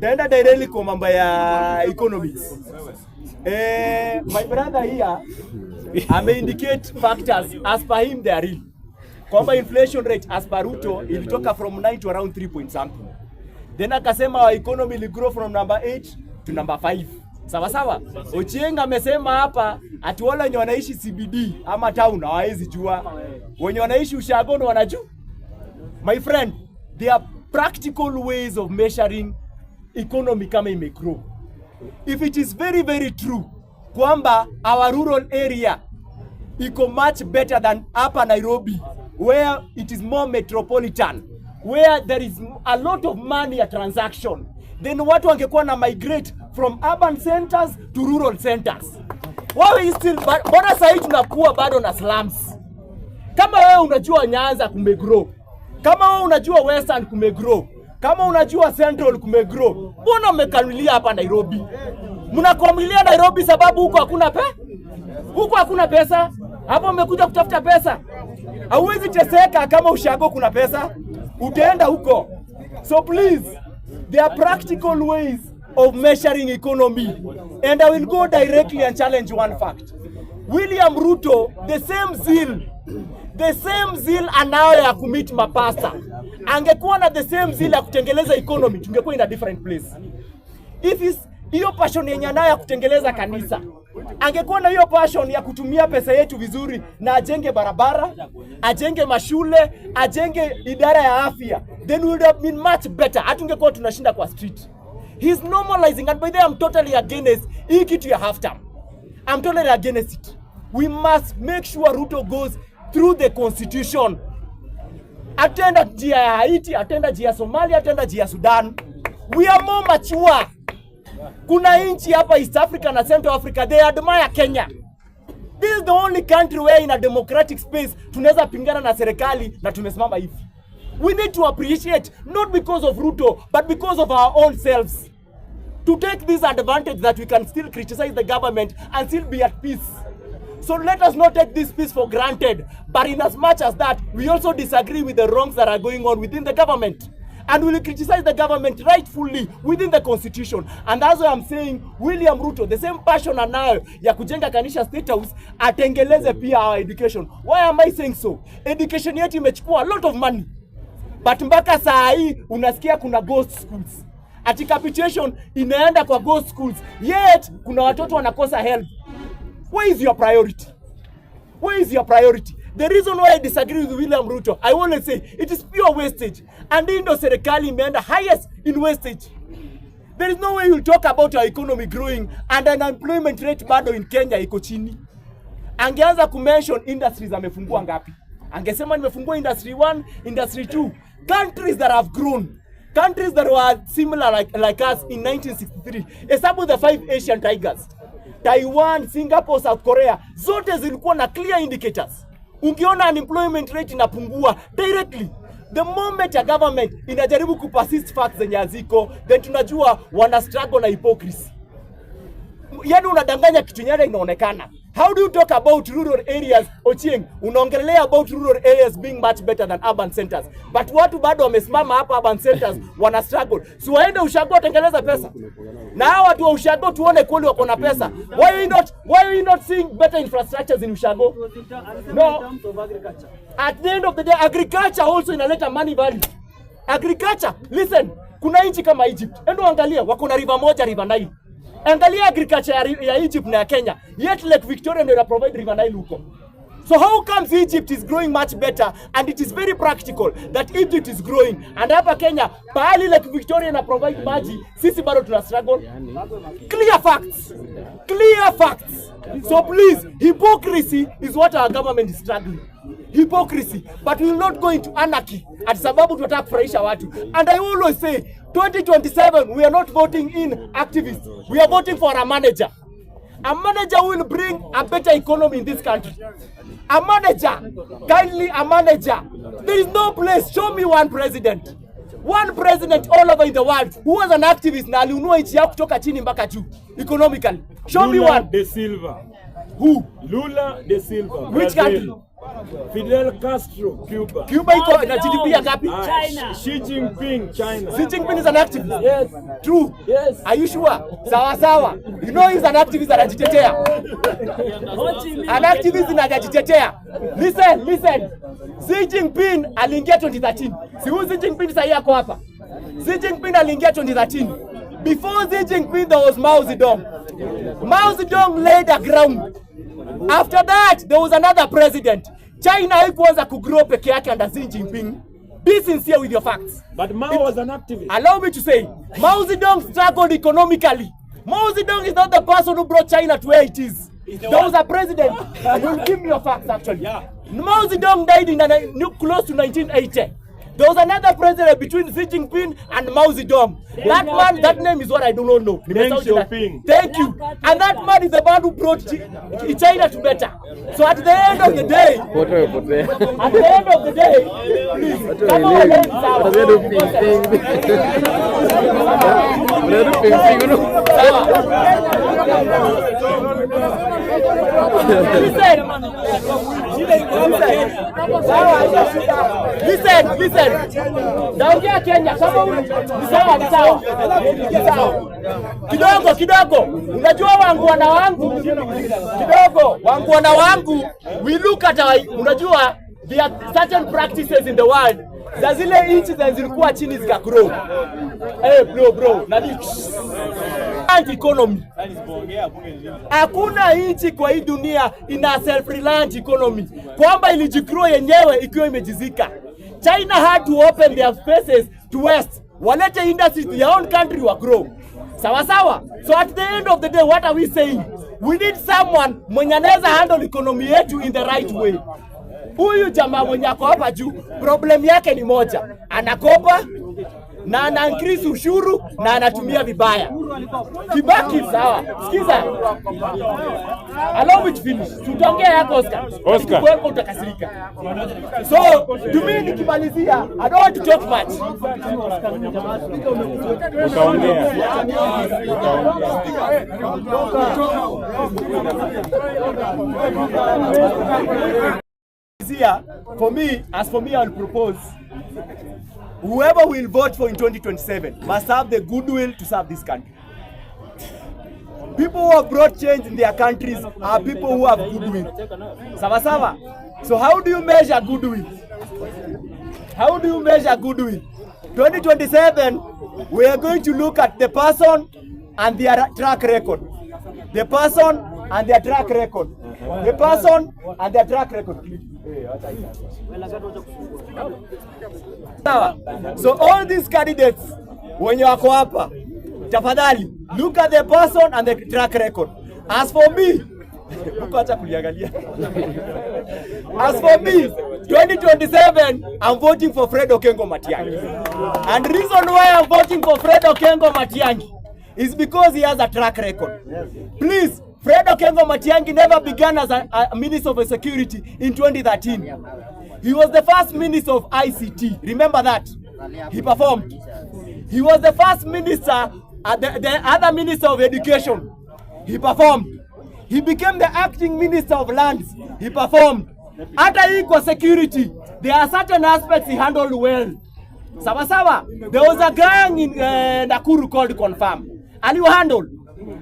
Taenda directly kwa mambo ya economics. My brother here indicate factors as per him they are real. Kwamba inflation rate as per Ruto ilitoka from 9 to around 3 point something. Then akasema our economy will grow from number 8 to number 5. Sawa sawa. Ochieng amesema hapa ati wale wenye wanaishi CBD ama town hawawezi jua. Wenye wanaishi ushago ndo wanajua. My friend, there are practical ways of measuring economy kama imegrow. If it is very very true kwamba our rural area iko much better than upper Nairobi, where it is more metropolitan, where there is a lot of money at transaction, then watu wangekuwa na migrate from urban centers to rural centers. Why still bora sasa tunakuwa bado na slums? Kama wewe unajua Nyanza kumegrow, kama wewe unajua Western kumegrow, kama unajua Central kumegrow, mbona mmekamilia hapa Nairobi? Mnakwamilia Nairobi sababu huko hakuna pesa. Hapo mmekuja kutafuta pesa. Hauwezi teseka kama ushago kuna pesa, utaenda huko. So please, there are practical ways of measuring economy, and I will go directly and challenge one fact. William Ruto, the same zeal anao ya kumit mapasta, angekuwa na the same zeal ya kutengeleza economy, tungekuwa in a different place. If is hiyo passion yenye anayo ya kutengeleza kanisa, angekuwa na hiyo passion ya kutumia pesa yetu vizuri na ajenge barabara, ajenge mashule, ajenge idara ya afya, then we would have been much better. Hatungekuwa tunashinda kwa street. He's normalizing, and by the way, I'm totally against hii kitu ya half term. I'm totally against it. We must make sure Ruto goes through the constitution. Atenda njia ya Haiti, atenda njia ya Somalia, atenda njia ya Sudan. We are more mature. Kuna inchi hapa East Africa na Central Africa, they admire Kenya. This is the only country where in a democratic space tunaweza pingana na serikali na tumesimama hivi. We need to appreciate, not because of Ruto, but because of our own selves, to take this advantage that we can still criticize the government and still be at peace. So let us not take this peace for granted, but in as much as that, we also disagree with the wrongs that are going on within the government. And we will criticize the government rightfully within the constitution. And that's why I'm saying William Ruto, the same passion anayo ya kujenga kanisha State House, atengeleze pia our education. Why am I saying so? Education yetu imechukua a lot of money, but mpaka saa hii unasikia kuna ghost schools. Ati capitation inaenda kwa ghost schools, yet kuna watoto wanakosa help. Where is your priority? Where is your priority? The reason why I disagree with William Ruto, I want to say, it is pure wastage. And in the serikali imeenda highest in wastage. There is no way you'll talk about our economy growing and an unemployment rate bado in Kenya iko chini. Angeanza kumention industries amefungua ngapi. Angesema nimefungua industry 1, industry 2. Countries that have grown, countries that were similar like us in 1963. Example the 5 Asian tigers. Taiwan, Singapore, South Korea, zote zilikuwa na clear indicators. Ungiona unemployment rate inapungua directly, the moment a government inajaribu kupersist facts zenye haziko, then tunajua wana struggle na hypocrisy. Yani unadanganya kitu nyingine inaonekana. How do you talk about rural areas, Ochieng? Unaongelea about rural areas being much better than urban centers, but watu bado wamesimama hapa urban centers wana struggle. Si waende ushago watengeleza pesa, na hao watu wa ushago tuone kweli wako na pesa. Why are we not seeing better infrastructures in ushago? No. At the end of the day, agriculture also inaleta money value. Agriculture, listen, kuna nchi kama Egypt, endo angalia wako na river moja, River Nile. Angalia agriculture ya Egypt na Kenya, yet Lake Victoria ndio provide River Nile huko. So how comes Egypt is growing much better, and it is very practical that Egypt is growing, and hapa Kenya pahali Lake Victoria na provide maji, sisi bado tuna struggle? Clear facts. Clear facts. So please, hypocrisy is what our government is struggling. Hypocrisy, but we will not go into anarchy at sababu tunataka kufurahisha watu. And I always say 2027 we are not voting in activists, we are voting for a manager. A manager will bring a better economy in this country. A manager, kindly a manager. There is no place, show me one president all over in the world who was an activist na aliunua nchi yao kutoka chini mpaka juu economically. Show me one. De Silva. Who? Lula de Silva. Which country? Fidel Castro, Cuba. Cuba iko na GDP ya ngapi? China. Xi Jinping, China. Xi Jinping is an activist. Yes. True. Yes. Are you sure? Sawa sawa. You know he's an activist anajitetea. An activist anajitetea. Listen. Xi Jinping aliingia 2013. Si huyu Xi Jinping sasa yako hapa. Xi Jinping aliingia 2013. Before Xi Jinping there was Mao Zedong. Mao Zedong laid a ground. After that there was another president. China haikuanza kugrow peke yake under Xi Jinping. Be sincere with your facts. But Mao was an activist. Allow me to say, Mao Zedong struggled economically. Mao Zedong is not the person who brought China to where it is. There was a president. You'll give me your facts actually. Yeah. Mao Zedong died in close to 1980. There was another president between Xi Jinping and Mao Zedong. That man, that name is what I do not know. Thank you. And that man is the man who brought China to better. So at the end of the day, please, come on, listen. Naongea Kenya kama ni sawa. Kidogo. Unajua wangwana wangu, we look at unajua there are certain practices in the world. Za zile nchi zilikuwa chini zikagrow. Bro. Economy. Hakuna nchi kwa hii dunia ina self-reliant economy. Kwamba ilijigrow yenyewe ikiwa imejizika. China had to open their spaces to West. Walete industries to their own country wa grow. Sawa. So at the end of the day, what are we saying? We need someone mwenye anaweza handle economy yetu in the right way. Huyu jamaa mwenye ako hapa juu, problem yake ni moja. Anakopa na ana increase ushuru na anatumia vibaya. Kibaki sawa. Sikiza. Allow me to finish. Tutaongea yako Oscar. Wewe utakasirika. So, to me nikimalizia, I don't want to talk much. For me, I will propose whoever will vote for in 2027 must have the goodwill to serve this country. People who have brought change in their countries are people who have goodwill. Sawa. So how do you measure goodwill? 2027, we are going to look at the person and their track record. So all these candidates wenye wako hapa, tafadhali look at the person and the track record. As for me, 2027, I'm voting for Fred Okengo Matiang'i. And the reason why I'm voting for Fred Okengo Matiang'i is because he has a track record. Please, Fred Okengo Matiang'i never began as a Minister of Security in 2013. He was the first Minister of ICT. Remember that? He performed. He was the first Minister, the other Minister of Education. He performed. He became the acting Minister of Lands. He performed. After equal security, there are certain aspects he handled well. Sawa. There was a gang in Nakuru called Confirm. And you handled.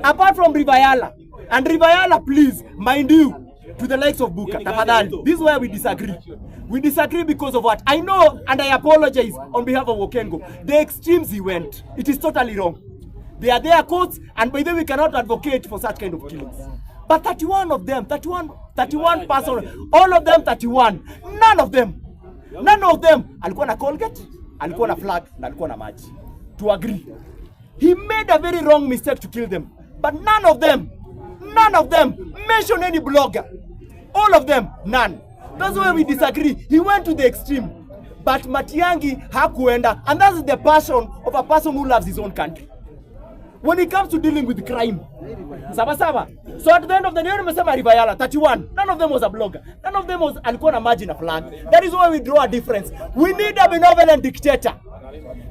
Apart from Rivayala. And Rivayala, please, mind you, to the likes of Buka. This is where we disagree. We disagree because of what? I know, and I apologize on behalf of Okengo. The extremes he went, it is totally wrong. They are their courts, and by the way, we cannot advocate for such kind of killings. But 31 of them, 31 person, all of them 31, none of them, alikuwa na Colgate, alikuwa na flag, na alikuwa na maji. To agree. He made a very wrong mistake to kill them. But none of them, mention any blogger. All of them, none. That's why we disagree. He went to the extreme. But Matiang'i hakuenda. And that's the passion of a person who loves his own country. When it comes to dealing with crime. Sawa. So at the end of the day, nimesema Rivayala, 31. None of them was a blogger. None of them was alikuwa na maji na flag. That is why we draw a difference. We need a benevolent dictator.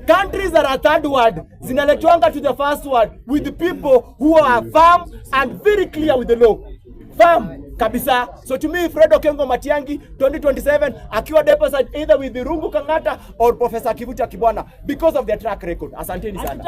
Countries that are third world zinaletwanga to the first world with the people who are firm and very clear with the law. firm kabisa. So to me, Fred Okengo Matiang'i 2027 akiwa deposit either with Rungu Kang'ata or Professor Kivucha Kibwana because of their track record. Asanteni sana.